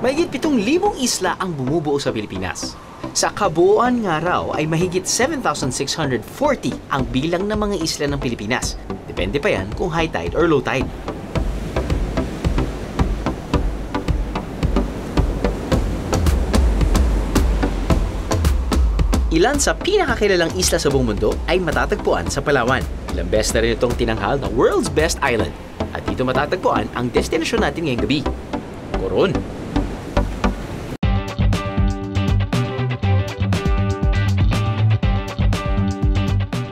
Mahigit 7,000 isla ang bumubuo sa Pilipinas. Sa kabuuan nga raw ay mahigit 7,640 ang bilang ng mga isla ng Pilipinas. Depende pa yan kung high tide or low tide. Ilan sa pinakakilalang isla sa buong mundo ay matatagpuan sa Palawan. Ilang beses na rin itong tinanghal na World's Best Island. At dito matatagpuan ang destinasyon natin ngayong gabi, Coron.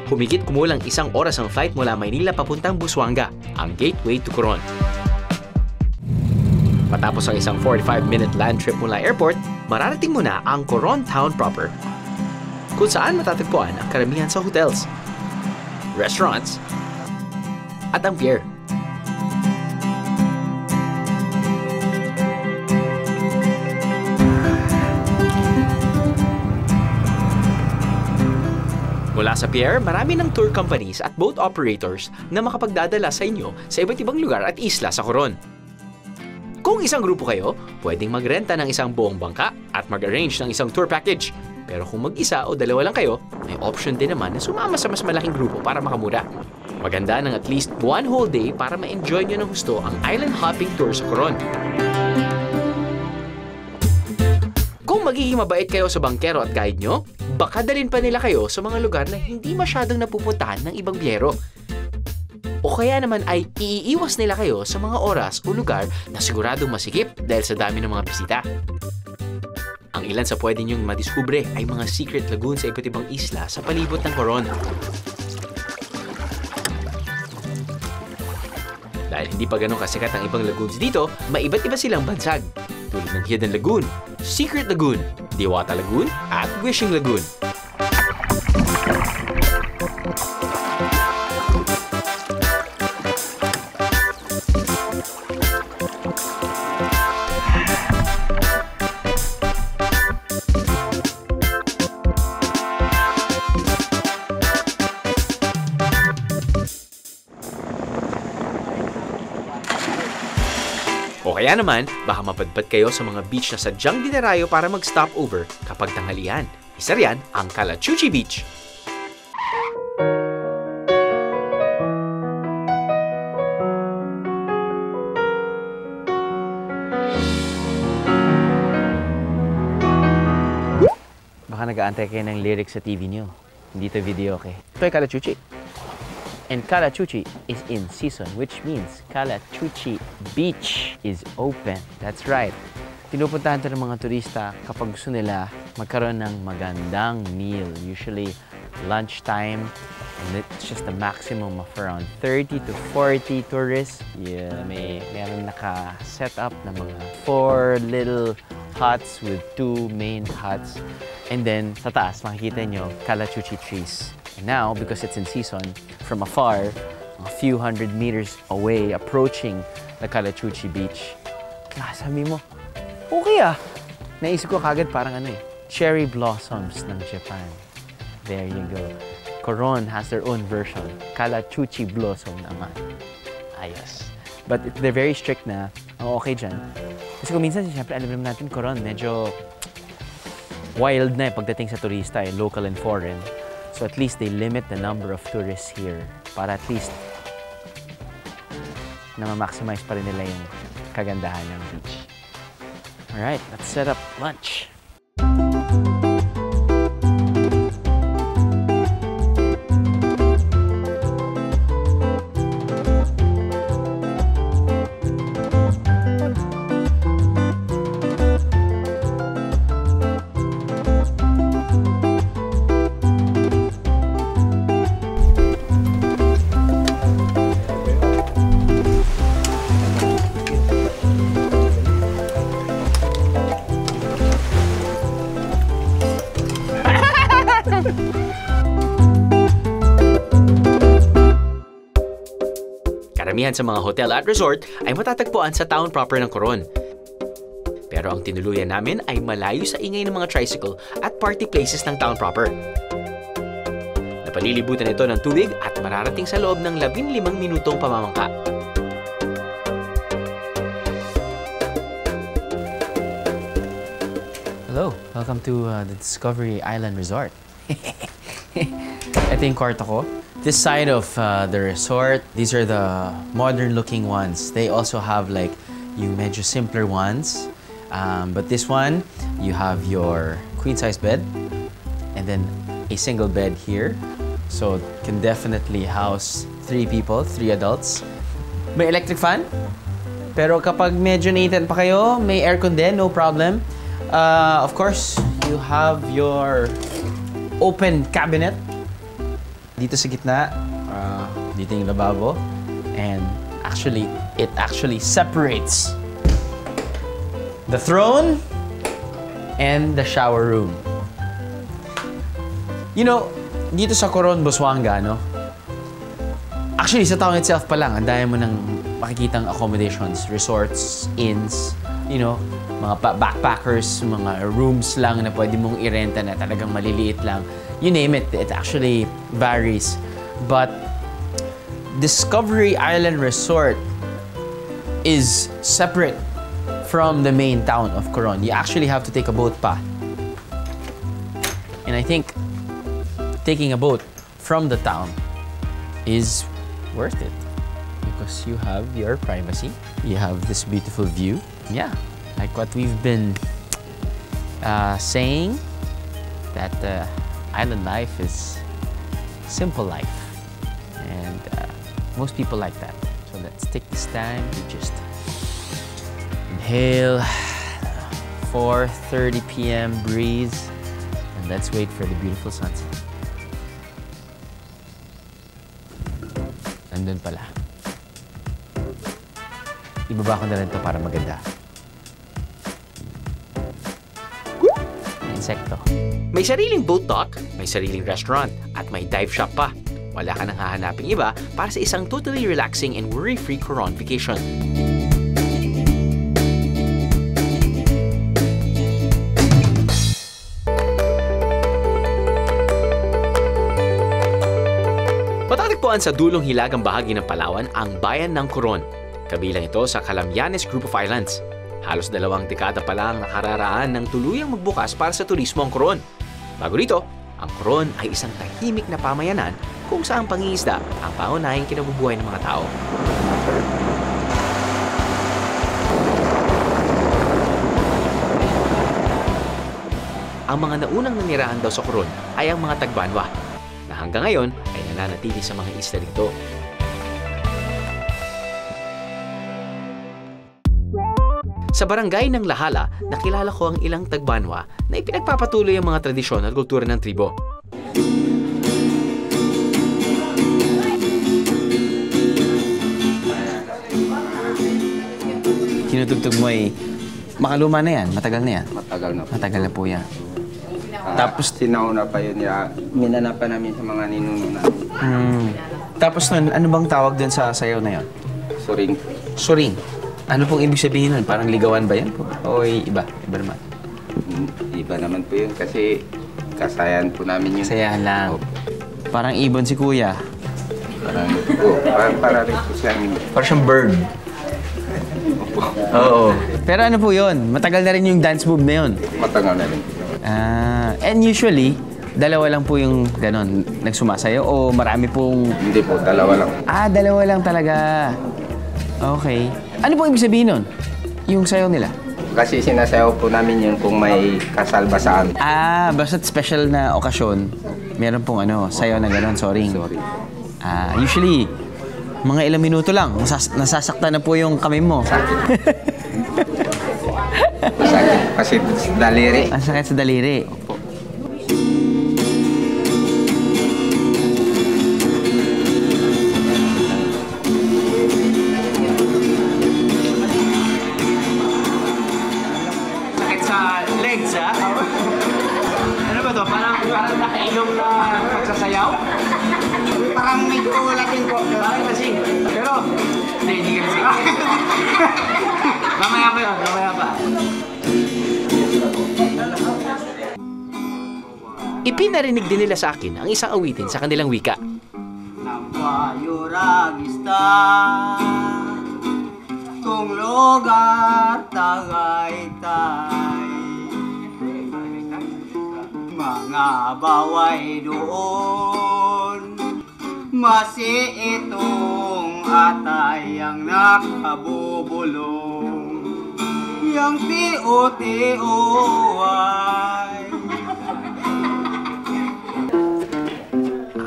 Humigit kumulang 1 oras ang flight mula Maynila papuntang Busuanga, ang gateway to Coron. Matapos ang isang 45-minute land trip mula airport, mararating mo na ang Coron Town proper, kung saan matatagpuan ang karamihan sa hotels, restaurants, at ang pier. Mula sa pier, marami ng tour companies at boat operators na makapagdadala sa inyo sa iba't ibang lugar at isla sa Coron. Kung isang grupo kayo, pwedeng magrenta ng isang buong bangka at mag-arrange ng isang tour package. Pero kung mag-isa o dalawa lang kayo, may option din naman na sumama sa mas malaking grupo para makamura. Maganda ng at least 1 whole day para ma-enjoy nyo ng gusto ang island hopping tour sa Coron. Kung magiging mabait kayo sa bangkero at guide nyo, baka dalhin pa nila kayo sa mga lugar na hindi masyadong napupuntahan ng ibang biyero. O kaya naman ay iiwas nila kayo sa mga oras o lugar na siguradong masikip dahil sa dami ng mga bisita. Ang ilan sa pwede nyong madiskubre ay mga secret lagoon sa iba't ibang isla sa palibot ng Coron. Dahil hindi pa ganun kasikat ang ibang lagoons dito, may iba't iba silang bansag, tulad ng Hidden Lagoon, Secret Lagoon, Diwata Lagoon, at Wishing Lagoon. O kaya naman, baka mapadpad kayo sa mga beach na sadyang dinarayo para mag-stop over kapag tanghalian. Isa riyan ang Calachuchi Beach. Baka nag-aantay kayo ng lyrics sa TV nyo. Hindi to video, okay? Ito ay Calachuchi. And Calachuchi is in season, which means Calachuchi Beach is open. That's right. Pinupuntahan ito ng mga turista kapag gusto nila magkaroon ng magandang meal. Usually lunchtime, and it's just a maximum of around 30 to 40 tourists. Yeah, meron naka-set up na mga 4 little huts with 2 main huts. And then sa taas, makikita nyo Calachuchi trees. And now, because it's in season, from afar, a few hundred meters away, approaching the Calachuchi Beach, sabi mo, okay ah. Naisip ko kagad parang cherry blossoms ng Japan. There you go. Coron has their own version. Calachuchi blossom naman. Ayos. But they're very strict na, okay dyan. Kasi kung minsan, siyempre, alam naman natin, Coron, medyo wild na pagdating sa turista, local and foreign. So at least they limit the number of tourists here para at least na ma-maximize pa rin nila yung kagandahan ng beach. Alright, let's set up lunch. Karamihan sa mga hotel at resort ay matatagpuan sa town proper ng Coron. Pero ang tinuluyan namin ay malayo sa ingay ng mga tricycle at party places ng town proper. Napalilibutan ito ng tubig at mararating sa loob ng 15 minutong pamamangka. hello. Welcome to the Discovery Island Resort. Ito yung kwarto ko. This side of the resort, these are the modern-looking ones. They also have like yung medyo simpler ones. But this one, you have your queen-size bed and then a single bed here. So it can definitely house 3 people, 3 adults. May electric fan. Pero kapag medyo naitan pa kayo, may aircon din, no problem. Of course, you have your open cabinet. Dito sa gitna, dito yung lababo. And actually, it actually separates the throne and the shower room. You know, dito sa Coron, Busuanga, no? Actually, sa town itself pa lang, ang dami mo ng makikitang accommodations, resorts, inns, you know, mga backpackers, mga rooms lang na pwede mong irenta na talagang maliliit lang. You name it, it actually varies. But Discovery Island Resort is separate from the main town of Coron. You actually have to take a boat pa. And I think taking a boat from the town is worth it because you have your privacy. You have this beautiful view. Yeah, like what we've been saying, that island life is simple life, and most people like that. So let's take this time to just inhale 4:30 p.m. breeze, and let's wait for the beautiful sunset. Nandun pala. Ibaba ko na rin to para maganda. Insekto. May sariling boat dock, may sariling restaurant, at may dive shop pa. Wala ka nang hahanaping iba para sa isang totally relaxing and worry-free Coron vacation. Matatagpuan sa dulong hilagang bahagi ng Palawan ang bayan ng Coron. Kabilang ito sa Calamyanes Group of Islands. Halos 2 dekada pa lang nakararaan ng tuluyang magbukas para sa turismo ang Coron. Bago dito, ang Coron ay isang tahimik na pamayanan kung saan pangingisda ang pangunahing kinabubuhay ng mga tao. Ang mga naunang nanirahan daw sa Coron ay ang mga Tagbanwa, na hanggang ngayon ay nananatili sa mga isla dito. Sa barangay ng Lahala, nakilala ko ang ilang Tagbanwa na ipinagpapatuloy ang mga tradisyon at kultura ng tribo. Tinutugtog mo ay makaluma na yan? Matagal na yan? Matagal na po. Matagal na po yan. Tapos sinauna pa yun, minana pa namin sa mga ninuno na. Tapos nun, ano bang tawag dun sa sayaw na yan? Suring. Suring. Ano pong ibig sabihin nun? Parang ligawan ba yan po? O iba? Iba naman? Iba naman po yun kasi kasayan po namin yun. Sayahan lang. Opo. Parang ibon si kuya. Para rin po siyang... Parang siyang bird. Opo. Oo. Pero ano po yun? Matagal na rin yung dance move na yun. Matagal na rin. And usually, dalawa lang po yung ganon, nagsumasayo o marami pong... Hindi po, dalawa lang. Dalawa lang talaga. Okay. Ano pong ibig sabihin nun? Yung sayaw nila? Kasi sinasayaw po namin yun kung may kasal ba sa amin. Basta't special na okasyon, meron pong sayaw na ganon, sorry. Sorry. Usually, mga ilang minuto lang, nasasaktan na po yung kamay mo. Sakit kasi daliri. Ang sakit sa daliri. Opo. Sakit sa legs, ha? Ano ba to? Parang nakailong na pagsasayaw? Parang medyo lasing po. Parang lasing. Pero, hindi ka lasing. Mamaya pa yun, mamaya pa. Ipinarinig din nila sa akin ang isang awitin sa kanilang wika. Napayuragista kung lugar Tagaytay abaway doon. Masi itong atay ang nakabubulong. Yang tio-tio ay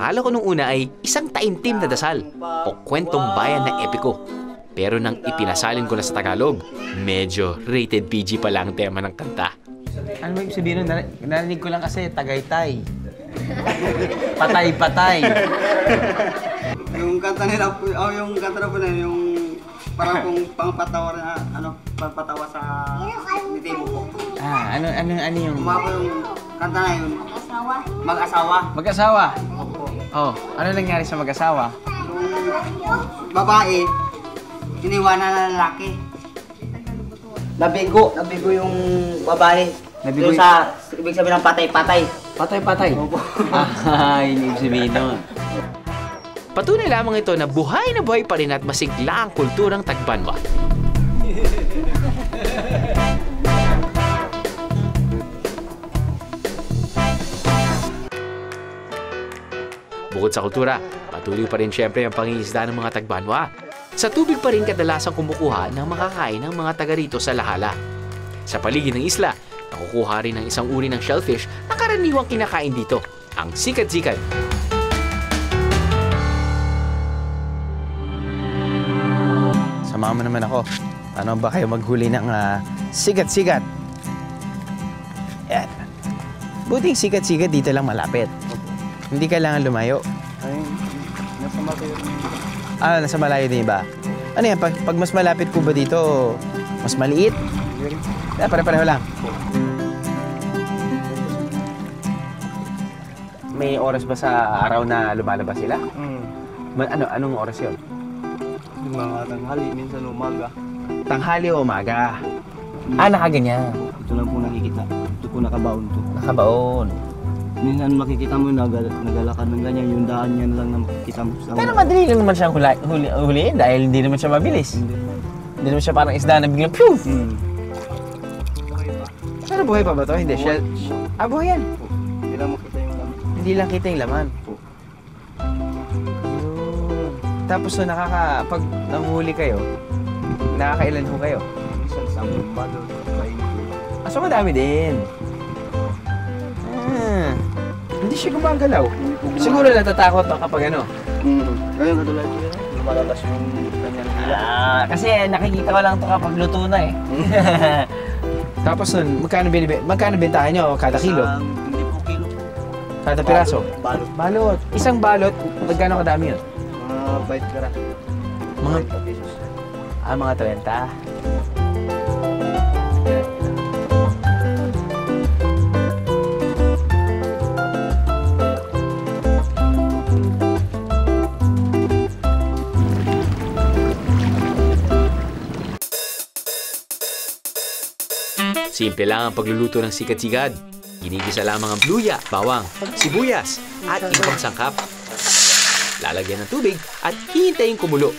Akala ko nung una ay isang taimtim na dasal o kwentong bayan na epiko. Pero nang ipinasalin ko na sa Tagalog, medyo rated PG pala ang tema ng kanta. Ano ba ibig sabihin nun? Narinig ko lang kasi Tagaytay. Patay-patay. yung kanta nila po, yung kanta na po na yung parang kung pangpatawa na pangpatawa sa nitibo po. Ano yung... Mga po yung kanta na yun. Mag-asawa. Mag-asawa? Opo. Oh, ano nangyari sa mag-asawa? Yung babae, iniwanan na lalaki. Nabigo yung babae. Nabigo Doon sa, ibig sabihin ng patay-patay. Patay-patay? Hindi ibig sabihin nun. Patunay lamang ito na buhay na buhay pa rin at masigla ang kulturang Tagbanwa. Bukod sa kultura, patuloy pa rin siyempre ang pangingisda ng mga Tagbanwa. Sa tubig pa rin kadalasang kumukuha ng makakain ng mga taga rito sa Lahala. Sa paligid ng isla, nakukuha rin ng isang uri ng shellfish na karaniwang kinakain dito, ang sikat-sikat. Samahan mo naman ako. Ano ba kayo maghuli ng sikat-sikat? Yan. Buting sikat-sikat dito lang malapit. Hindi kailangan lumayo. Ay, nasa malayo. Nasa malayo din ba? Ano yan? Pag mas malapit po ba dito, mas maliit? Pare-pareho lang. May oras ba sa araw na lumalabas sila? Anong oras yun? Yung mga tanghali, minsan umaga. Tanghali o umaga? Nakaganyan. Ito lang po nakikita. Ito po nakabaon to. Nakabaon. Minsan makikita mo nagalakad ng ganyan, yung daan niya lang ang makikita mo. Pero madali lang naman siyang huliin dahil hindi naman siya mabilis. Hindi naman siya parang isda na biglang phew! Pero buhay pa ba to? Hindi. Shell. Buhay yan. Hindi lang makita yung laman. Hindi lang kita yung laman. Tapos pag nanghuli kayo, nakakailan ho kayo? Minsan 10 balot, 20. So madami din. Hindi siya gumagalaw. Siguro natatakot pa kapag ano. Ngayon katulad yun, lumalabas yung kanyang hila. Kasi nakikita ko lang ito kapag luto na eh. Tapos nun, magkano bentahan nyo kada kilo? Hindi po kilo. Kada piraso? Balot. Balot. Isang balot, magkano kadami yun? Mga 20 kara. Mga 30 pesos. mga 30. Simple lang ang pagluluto ng sikat-sikat. Ginigisa lamang ang luya, bawang, sibuyas, at ibang sangkap. Lalagyan ng tubig at hihintayin kumulo.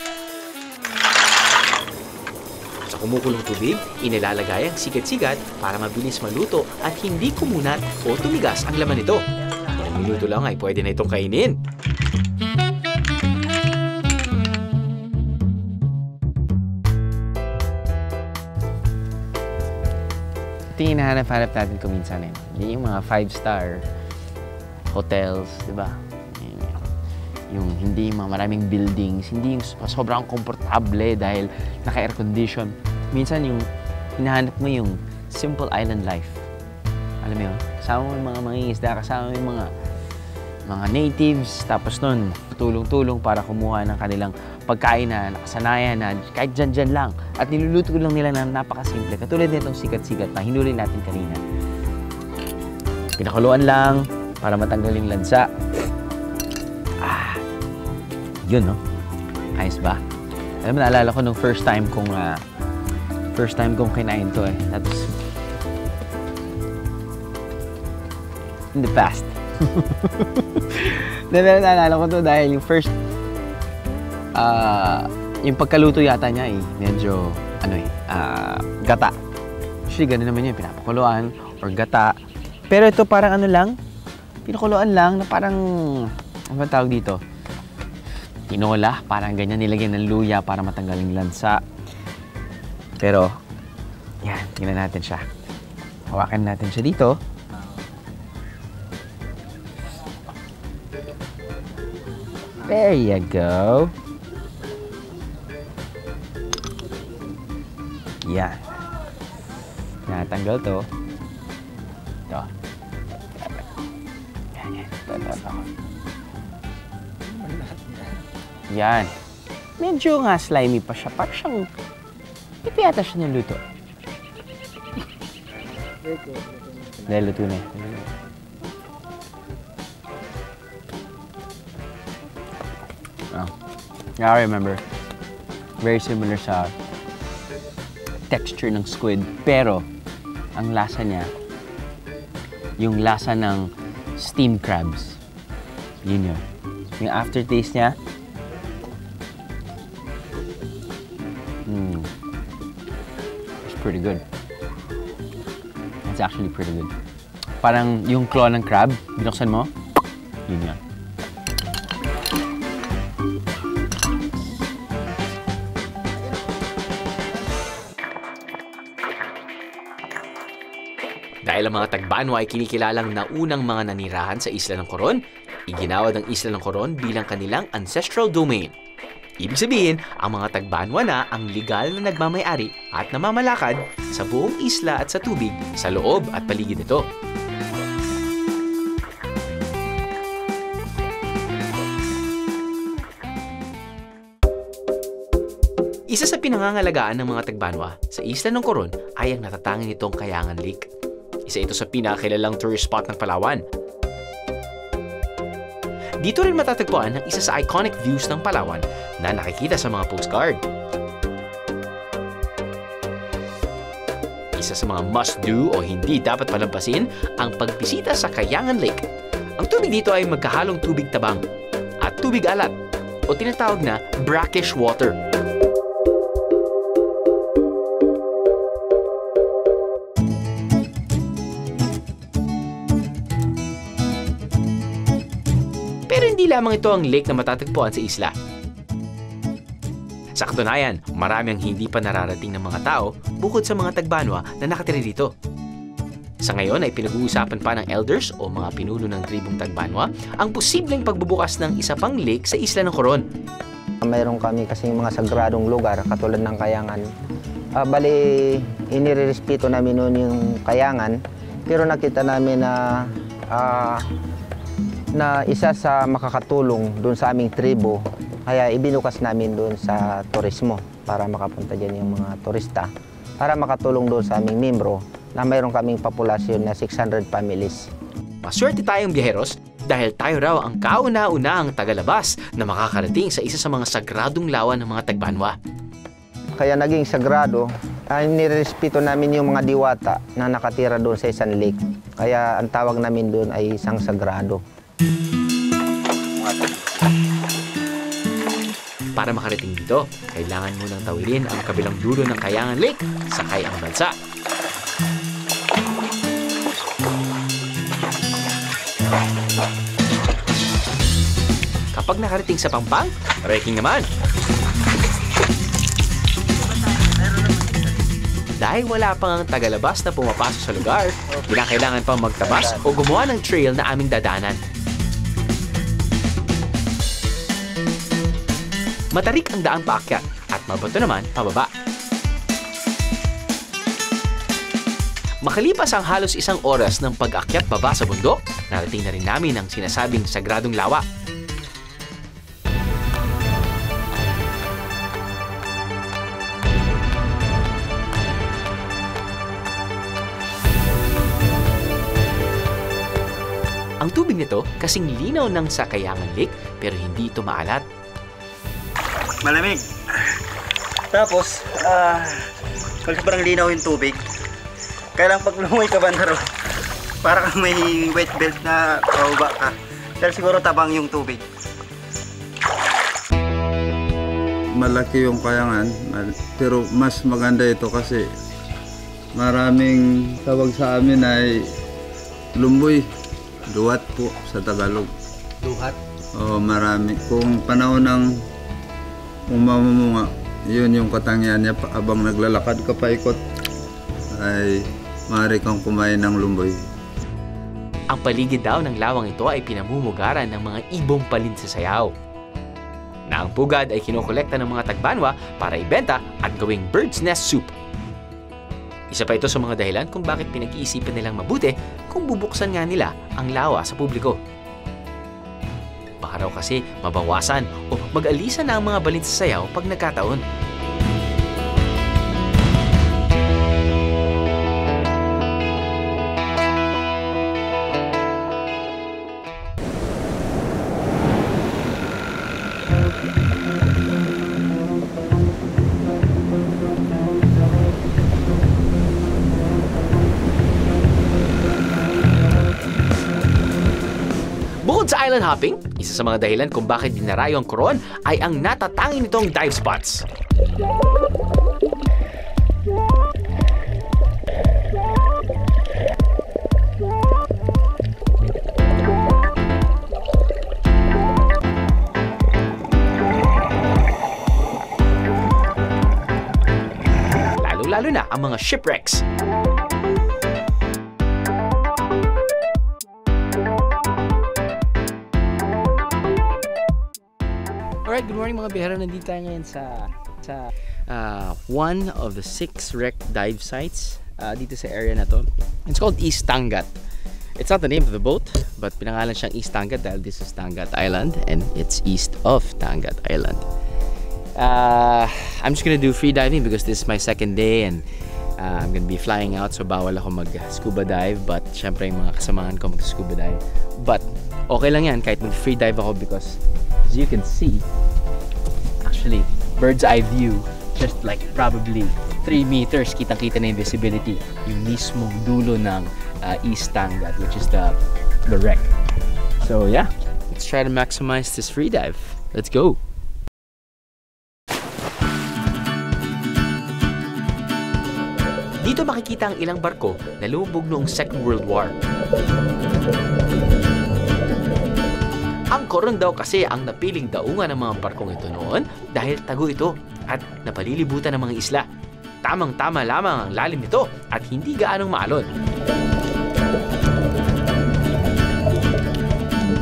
Sa kumukulong tubig, inilalagay ang sikat-sikat para mabilis maluto at hindi kumunat o tumigas ang laman nito. Ilang minuto lang ay pwede na itong kainin. Ito yung hinahanap-hanap natin kuminsan eh. Hindi yung mga 5-star hotels, di ba? Yung hindi yung mga maraming buildings, hindi yung sobrang komportable dahil naka-air condition. Minsan yung hinahanap mo yung simple island life. Alam mo yun? Kasama mo yung mga mangingisda, kasama mo yung mga natives, tapos nun, tulong-tulong para kumuha ng kanilang pagkain na nakasanayan na kahit dyan-dyan lang. At niluluto lang nila na napakasimple. Katulad nitong sikat-sikat na hinuli natin kanina. Pinakuluan lang para matanggal yung lansa. Yun, no? Ayos ba? Alam mo, naalala ko nung first time kong kinain to eh. Tapos, in the past. Naalala ko to dahil yung first, yung pagkaluto yata niya eh, medyo, gata. Actually, ganun naman yun, pinapakuluan or gata. Pero ito parang ano lang, Pinakuluan lang na parang, ano ba tawag dito? Tinola, parang ganyan, nilagyan ng luya para matanggal yung lansa. Pero, yan, tingnan natin siya. Hawakan natin siya dito. There you go. Yan. Natanggal to. Ito. Yan. Ito. Yan. Medyo nga slimy pa siya. Parang siyang, ito yata siya niluto. Dahil luto na. Oh. I remember. Very similar sa texture ng squid. Pero, ang lasa niya, yung lasa ng steamed crabs. Yun yun. Yung aftertaste niya, it's pretty good. It's actually pretty good. Parang yung claw ng crab, binuksan mo, yun yan. Dahil ang mga Tagbanwa ay kinikilalang naunang mga nanirahan sa Isla ng Coron, iginawad ang Isla ng Coron bilang kanilang ancestral domain. Ibig sabihin, ang mga Tagbanwa na ang legal na nagmamay-ari at namamalakad sa buong isla at sa tubig sa loob at paligid nito. Isa sa pinangangalagaan ng mga Tagbanwa sa Isla ng Coron ay ang natatanging nitong Kayangan Lake. Isa ito sa pinakakilalang tourist spot ng Palawan. Dito rin matatagpuan ang isa sa iconic views ng Palawan na nakikita sa mga postcard. Isa sa mga must-do o hindi dapat palampasin ang pagbisita sa Kayangan Lake. Ang tubig dito ay magkahalong tubig tabang at tubig alat o tinatawag na brackish water. Pero hindi lamang ito ang lake na matatagpuan sa isla. Sa katunayan, marami ang hindi pa nararating ng mga tao bukod sa mga Tagbanwa na nakatira dito. Sa ngayon ay pinag-uusapan pa ng elders o mga pinuno ng tribong Tagbanwa ang posibleng pagbubukas ng isa pang lake sa Isla ng Coron. Mayroon kami kasing mga sagradong lugar katulad ng Kayangan. Bali, inirerespeto namin noon yung Kayangan, pero nakita namin na isa sa makakatulong doon sa aming tribo. Kaya ibinukas namin doon sa turismo para makapunta dyan yung mga turista. Para makatulong doon sa aming membro na mayroon kaming populasyon na 600 families. Maswerte tayong biyeheros dahil tayo raw ang kauna-unahang tagalabas na makakarating sa isa sa mga sagradong lawa ng mga Tagbanwa. Kaya naging sagrado, nirespeto namin yung mga diwata na nakatira doon sa isang lake. Kaya ang tawag namin doon ay isang sagrado. Para makarating dito, kailangan munang tawirin ang kabilang dulo ng Kayangan Lake, sakay ang bansa. Kapag nakarating sa Pampang, trekking naman. Dahil wala pang ang tagalabas na pumapasok sa lugar, kailangan pang magtabas o gumawa ng trail na aming dadanan. Matarik ang daan paakyat at mabato naman pababa. Makalipas ang halos 1 oras ng pag-akyat baba sa bundok, narating na rin namin ang sinasabing sagradong lawa. Ang tubig nito kasing linaw ng sa Kayangan Lake pero hindi ito maalat. Malamig. Tapos, sobrang linaw yung tubig. Kaya lang pag lumoy ka banda ron, para kang may wet belt na pauba ka. Pero siguro tabang yung tubig. Malaki yung Kayangan, pero mas maganda ito kasi maraming tawag sa amin ay lumboy. Duhat po sa Tagalog. Duhat? Oo, marami. Kung panahon ng umamunga, yun yung katangian niya. Abang naglalakad ka paikot, ay maaari kang kumain ng lumboy. Ang paligid daw ng lawang ito ay pinamumugaran ng mga ibong palin sa sayaw. Na ang pugad ay kinokolekta ng mga tagbanwa para ibenta at gawing bird's nest soup. Isa pa ito sa mga dahilan kung bakit pinag-iisipan nilang mabuti kung bubuksan nga nila ang lawa sa publiko. Baka raw kasi mabawasan o mag-alisan na ang mga balin sa sayaw pag nagkataon. Bukod sa island hopping, isa sa mga dahilan kung bakit dinarayo ang Coron ay ang natatanging nitong dive spots. Lalo-lalo na ang mga shipwrecks. Alright, good morning mga bihero. Nandito tayo ngayon sa one of the 6 wrecked dive sites dito sa area na to. It's called East Tangat. It's not the name of the boat, but pinangalan siyang East Tangat dahil this is Tangat Island and it's east of Tangat Island. I'm just gonna do free diving because this is my second day and I'm gonna be flying out, so bawal ako mag-scuba dive, but syempre yung mga kasamahan ko mag-scuba dive. But okay lang yan kahit mag-free dive ako because as you can see, actually, bird's eye view, just like probably 3 meters, kitang-kita na yung visibility, yung mismong dulo ng East Tangat, which is the wreck. So yeah, let's try to maximize this free dive. Let's go! Dito makikita ang ilang barko na lumubog noong Second World War. Ang Coron daw kasi ang napiling daungan ng mga barkong ito noon dahil tago ito at napalilibutan ng mga isla. Tamang-tama lamang ang lalim nito at hindi gaanong maalon.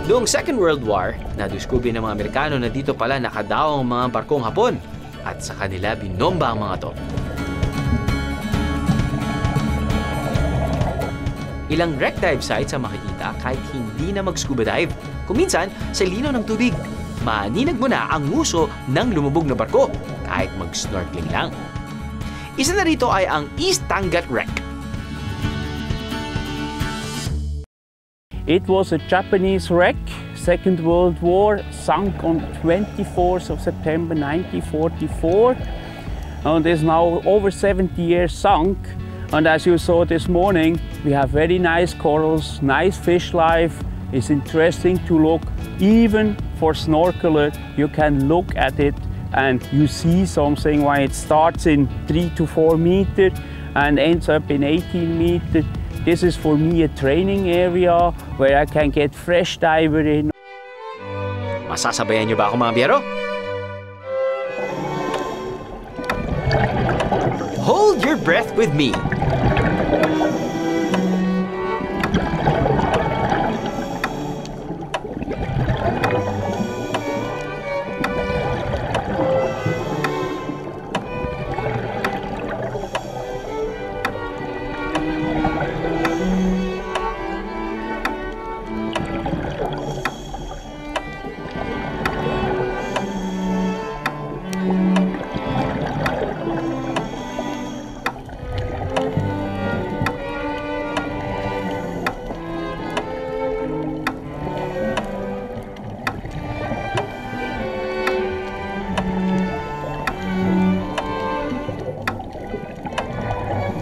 Noong Second World War, nadiskubre ng mga Amerikano na dito pala nakadaong mga barkong Hapon at sa kanila binomba ang mga to. Ilang wreck dive sites ang makikita kahit hindi na mag-scuba dive. Kung minsan, sa linaw ng tubig, maaninag mo na ang nguso ng lumubog na barko kahit mag-snorkeling lang. Isa na rito ay ang East Tangat Wreck. It was a Japanese wreck, Second World War, sunk on 24th of September 1944. And is now over 70 years sunk. And as you saw this morning, we have very nice corals, nice fish life. It's interesting to look, even for snorkeler, you can look at it and you see something when it starts in 3 to 4 meters and ends up in 18 meters. This is for me a training area where I can get fresh diver in. Masasabayan niyo ba ako mga biyero? Hold your breath with me.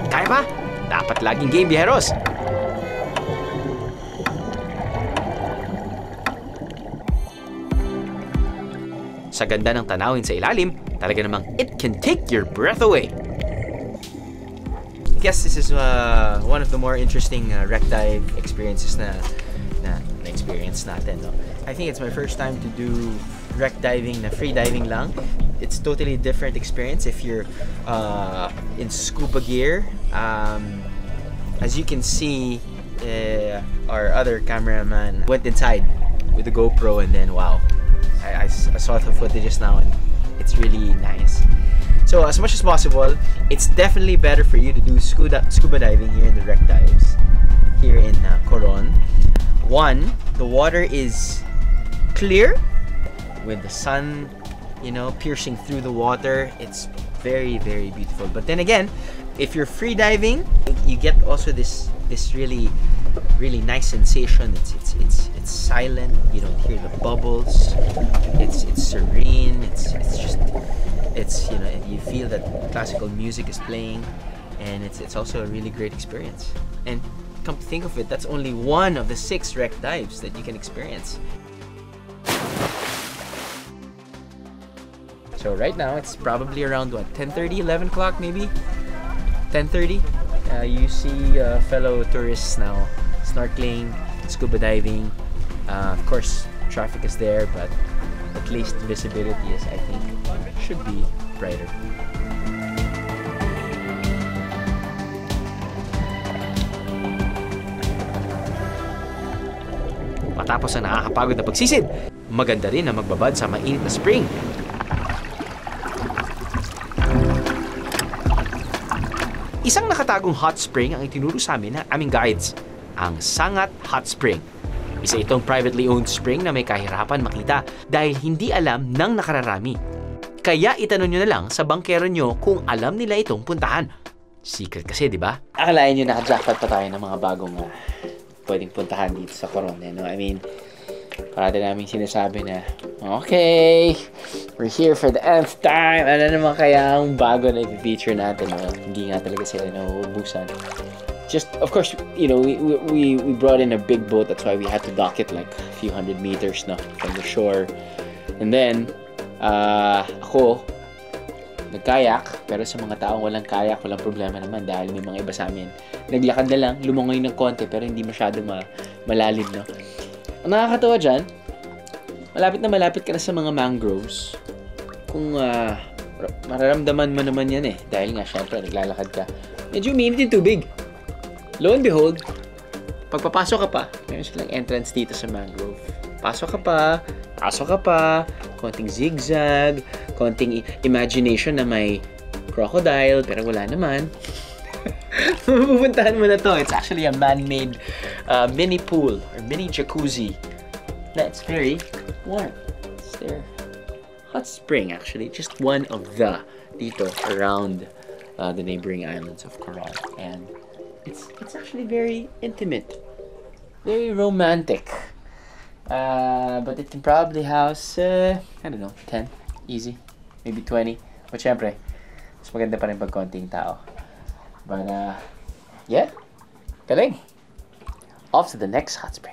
Kaya pa? Dapat laging game, biyeros! Sa ganda ng tanawin sa ilalim, talaga namang it can take your breath away. I guess this is one of the more interesting wreck dive experiences na experience natin, no? I think it's my first time to do wreck diving na free diving lang. It's totally different experience if you're in scuba gear. As you can see, our other cameraman went inside with the GoPro, and then wow, I saw the footage now, and it's really nice. So as much as possible, it's definitely better for you to do scuba diving here in the wreck dives here in Coron. One, the water is clear with the sun, you know, piercing through the water. It's very, very beautiful. But then again, if you're free diving, you get also this really nice sensation. It's silent. You don't hear the bubbles. It's serene. It's you know, you feel that classical music is playing, and it's also a really great experience. And come to think of it, that's only one of the 6 wreck dives that you can experience. So right now it's probably around what, 10:30, 11 o'clock maybe? 10:30. You see fellow tourists now snorkeling, scuba diving. Of course, traffic is there, but at least visibility is, I think, should be brighter. Matapos ang nakakapagod na pagsisid, maganda rin na magbabad sa mainit na spring. Isang nakatagong hot spring ang itinuro sa amin ng aming guides, ang Sangat Hot Spring. Isa itong privately owned spring na may kahirapan makita dahil hindi alam ng nakararami. Kaya itanong nyo na lang sa bangkero nyo kung alam nila itong puntahan. Secret kasi, di ba? Akalain nyo naka-jackpot pa tayo ng mga bagong pwedeng puntahan dito sa Coron. No? I mean, parati namin sinasabi na, okay, we're here for the nth time. Ano naman kaya ang bago na i-feature natin? No? Hindi nga talaga sila nauubusan. Just, of course, you know, we brought in a big boat. That's why we had to dock it like a few hundred meters no, from the shore. And then, ako, nag-kayak. Pero sa mga taong walang kayak, walang problema naman dahil may mga iba sa amin. Naglakad na lang, lumangoy ng konti pero hindi masyado malalim. No? Ang nakakatawa dyan, malapit na malapit ka na sa mga mangroves. Kung mararamdaman mo naman yan dahil nga syempre naglalakad ka. Medyo uminit yung tubig. Lo and behold, pagpapasok ka pa, meron silang entrance dito sa mangrove. Pasok ka pa, konting zigzag, konting imagination na may crocodile, pero wala naman. Pupuntahan mo na to. It's actually a man-made mini pool or mini jacuzzi. That's very warm. It's their hot spring actually. Just one of the dito around the neighboring islands of Coron. And it's actually very intimate. Very romantic. But it can probably house, I don't know, 10. Easy. Maybe 20. But syempre, mas maganda pa rin pag konting tao. But, yeah. Galing. Off to the next hot spring.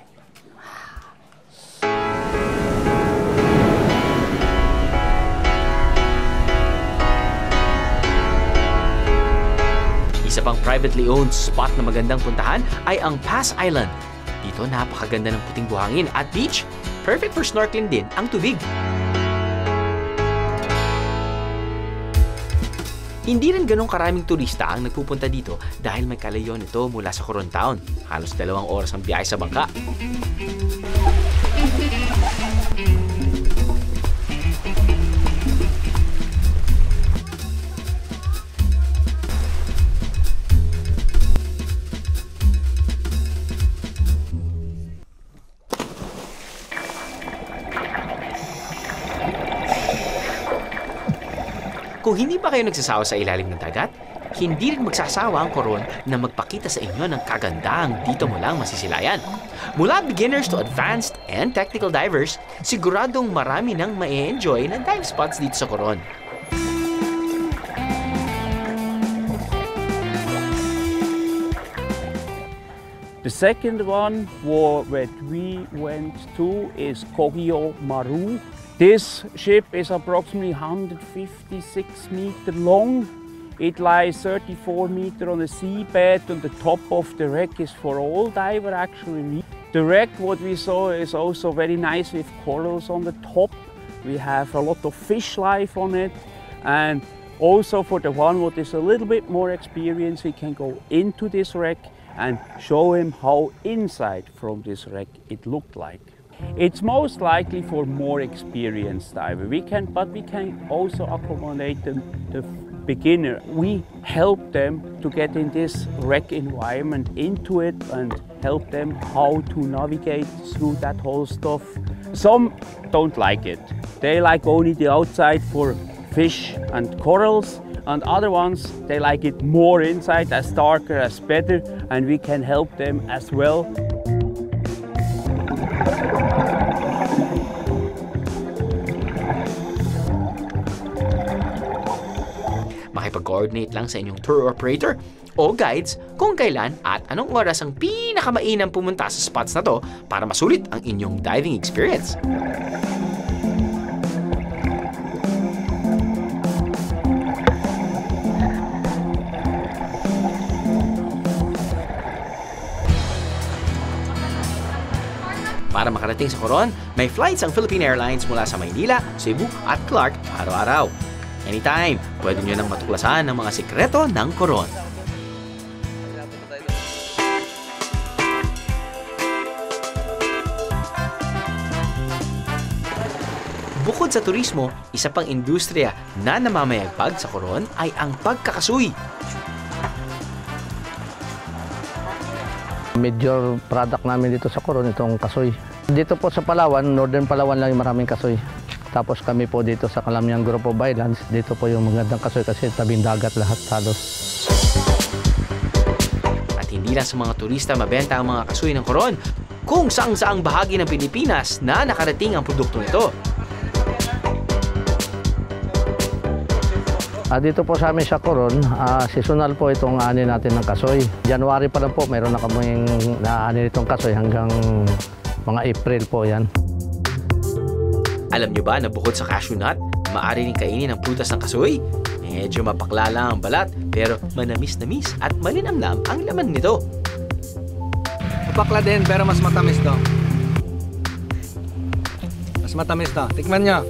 Isa pang privately owned spot na magandang puntahan ay ang Pass Island. Dito napakaganda ng puting buhangin at beach. Perfect for snorkeling din ang tubig. Hindi rin ganong karaming turista ang nagpupunta dito dahil may kalayo nito mula sa Coron Town. Halos 2 oras ang biyahe sa bangka. Kung hindi pa kayo nagsasawa sa ilalim ng dagat, hindi rin magsasawa ang Coron na magpakita sa inyo ng kagandahang dito mo lang masisilayan. Mula beginners to advanced and technical divers, siguradong marami nang ma-enjoy na dive spots dito sa Coron. The second one that we went to is Kogyo Maru. This ship is approximately 156 meters long. It lies 34 meters on the seabed, and the top of the wreck is for all diver actually. The wreck, what we saw, is also very nice with corals on the top. We have a lot of fish life on it, and also for the one what is a little bit more experienced, we can go into this wreck and show him how inside from this wreck it looked like. It's most likely for more experienced diver. But we can also accommodate the beginner. We help them to get in this wreck environment into it and help them how to navigate through that whole stuff. Some don't like it. They like only the outside for fish and corals, and other ones, they like it more inside, as darker, as better, and we can help them as well. Makipag-coordinate lang sa inyong tour operator o guides kung kailan at anong oras ang pinakamainam pumunta sa spots na to para masulit ang inyong diving experience. Para makarating sa Coron, may flights ang Philippine Airlines mula sa Maynila, Cebu at Clark araw-araw. Anytime, pwede nyo nang matuklasan ang mga sikreto ng Coron. Bukod sa turismo, isa pang industriya na namamayagpag sa Coron ay ang pagkakasuy. Major product namin dito sa Coron, itong kasoy. Dito po sa Palawan, Northern Palawan lang yung maraming kasoy. Tapos kami po dito sa Calamian Group of Islands, dito po yung magandang kasoy kasi tabing dagat lahat halos. At hindi lang sa mga turista mabenta ang mga kasoy ng Coron, kung saang-saang bahagi ng Pilipinas na nakarating ang produkto nito. Dito po sa amin sa Coron, seasonal po itong ani natin ng kasoy. January pa lang po, mayroon na kaming naani nitong kasoy hanggang mga April po yan. Alam nyo ba na bukod sa cashew nut, maaari rin kainin ang prutas ng kasoy? Medyo mapakla lang ang balat, pero manamis-namis at malinamnam ang laman nito. Mapakla din, pero mas matamis to. Mas matamis to. Tikman nyo.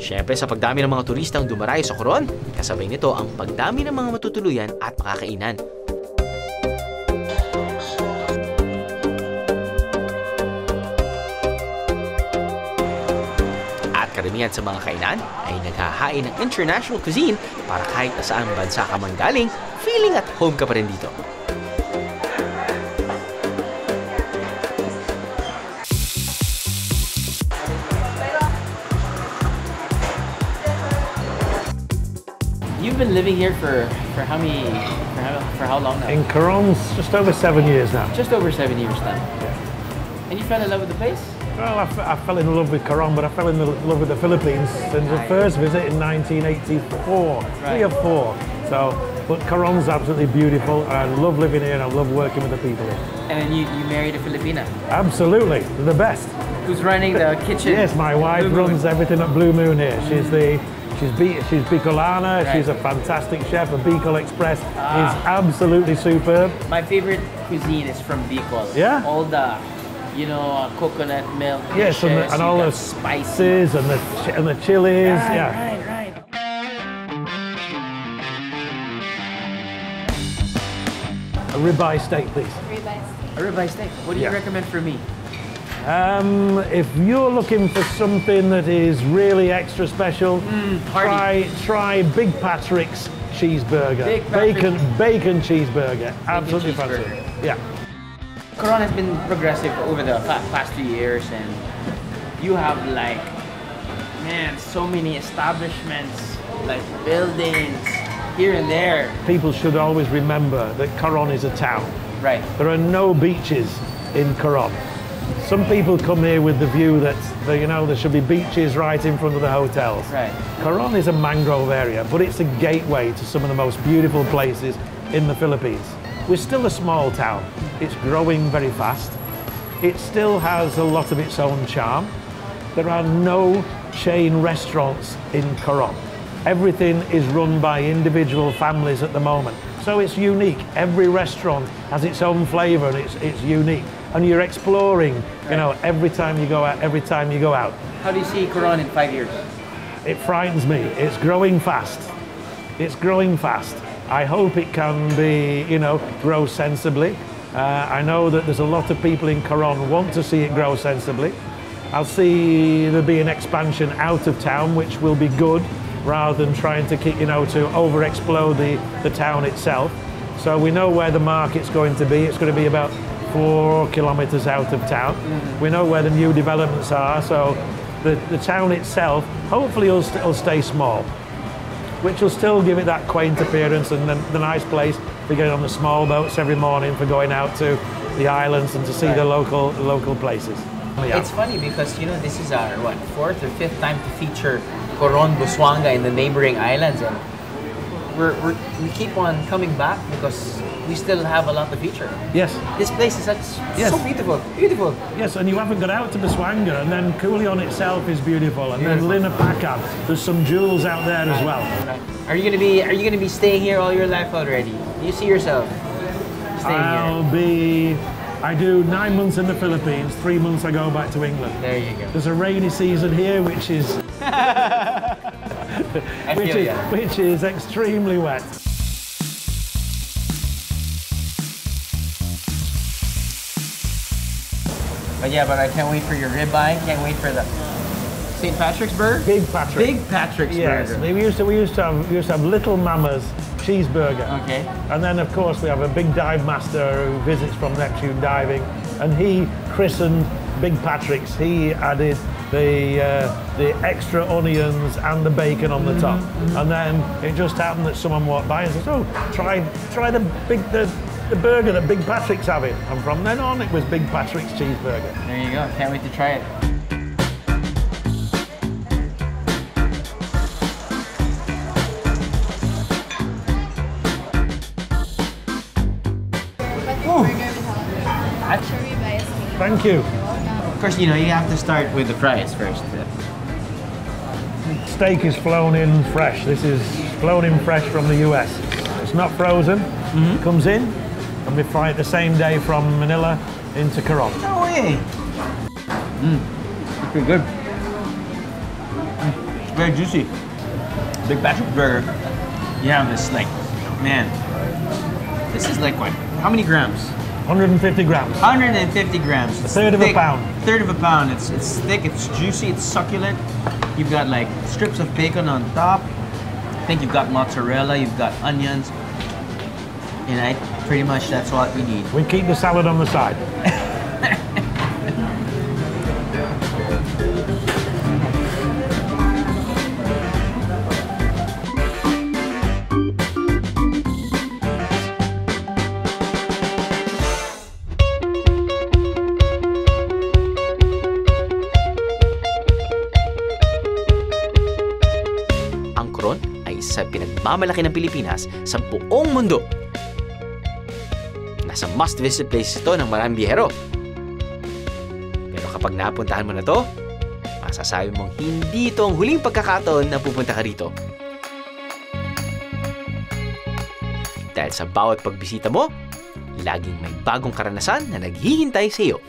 Siyempre, sa pagdami ng mga turistang dumarayo sa Coron, kasabay nito ang pagdami ng mga matutuluyan at makakainan. At karamihan sa mga kainan ay naghahain ng international cuisine para kahit saan bansa ka man galing, feeling at home ka pa rin dito. You've been living here for how long now? In Coron's just over 7 years now. Just over 7 years now. Yeah. And you fell in love with the place? Well, I fell in love with Coron, but I fell in love with the Philippines since the first visit in 1984, right. 3 or 4. So, but Coron's absolutely beautiful. I love living here and I love working with the people here. And then you married a Filipina? Absolutely, they're the best. Who's running the kitchen? Yes, my wife runs everything at Blue Moon here. She's Bicolana, right. She's a fantastic chef. A Bicol Express is absolutely superb. My favorite cuisine is from Bicol. Yeah? All the, coconut milk. Yes, dishes, and all the spices and the chilies. Right, yeah. right. A ribeye steak, please. A ribeye steak. What do you recommend for me? If you're looking for something that is really extra special, try Big Patrick's cheeseburger. Bacon cheeseburger. Absolutely fantastic. Yeah. Coron has been progressive over the past 2 years, and you have so many establishments, buildings here and there. People should always remember that Coron is a town. Right. There are no beaches in Coron. Some people come here with the view that there should be beaches right in front of the hotels. Right. Coron is a mangrove area, but it's a gateway to some of the most beautiful places in the Philippines. We're still a small town. It's growing very fast. It still has a lot of its own charm. There are no chain restaurants in Coron. Everything is run by individual families at the moment. So it's unique. Every restaurant has its own flavor and it's unique. And you're exploring, you know, every time you go out, every time you go out. How do you see Coron in 5 years? It frightens me. It's growing fast. It's growing fast. I hope it can be, you know, grow sensibly. I know that there's a lot of people in Coron want to see it grow sensibly. I'll see there be an expansion out of town, which will be good, rather than trying to keep, you know, to over-explode the town itself. So we know where the market's going to be. It's going to be about 4 kilometers out of town. We know where the new developments are, so the town itself hopefully will stay small, which will still give it that quaint appearance and the nice place to get on the small boats every morning for going out to the islands and to see the local places. Yeah. It's funny because, you know, this is our, what, 4th or 5th time to feature Coron, Busuanga and the neighboring islands, and we keep on coming back because we still have a lot to feature. Yes. This place is so beautiful, beautiful. Yes, and you haven't got out to Busuanga, and then Culion itself is beautiful, and then Linapacan, there's some jewels out there as well. Are you gonna be staying here all your life already? Do you see yourself staying here? I do 9 months in the Philippines, 3 months I go back to England. There you go. There's a rainy season here, which is which is extremely wet. But yeah, but I can't wait for your ribeye. Can't wait for the St. Patrick's burger. Big Patrick. Big Patrick's burger. Yes, we used to have Little Mama's cheeseburger. Okay. And then of course we have a big dive master who visits from Neptune Diving, and he christened Big Patrick's. He added the extra onions and the bacon on the top, and then it just happened that someone walked by and said, "Oh, try the burger that Big Patrick's having." And from then on, it was Big Patrick's cheeseburger. There you go. Can't wait to try it. Thank you. Of course, you know, you have to start with the fries first. Steak is flown in fresh. This is flown in fresh from the US. It's not frozen. It comes in, and we fry it the same day from Manila into Coron. No way! It's pretty good. It's very juicy. Big Patrick's burger. You have this, like, man, this is like what? How many grams? 150 grams. 150 grams. A third of a pound. Third of a pound. It's thick, it's juicy, it's succulent. You've got like strips of bacon on top. I think you've got mozzarella, you've got onions. And pretty much that's what we need. We keep the salad on the side. Sa pinagmamalaki ng Pilipinas sa buong mundo. Nasa must-visit place ito ng maraming biyahero. Pero kapag napuntahan mo na to, masasabi mong hindi ito ang huling pagkakataon na pupunta ka rito. Dahil sa bawat pagbisita mo, laging may bagong karanasan na naghihintay sa iyo.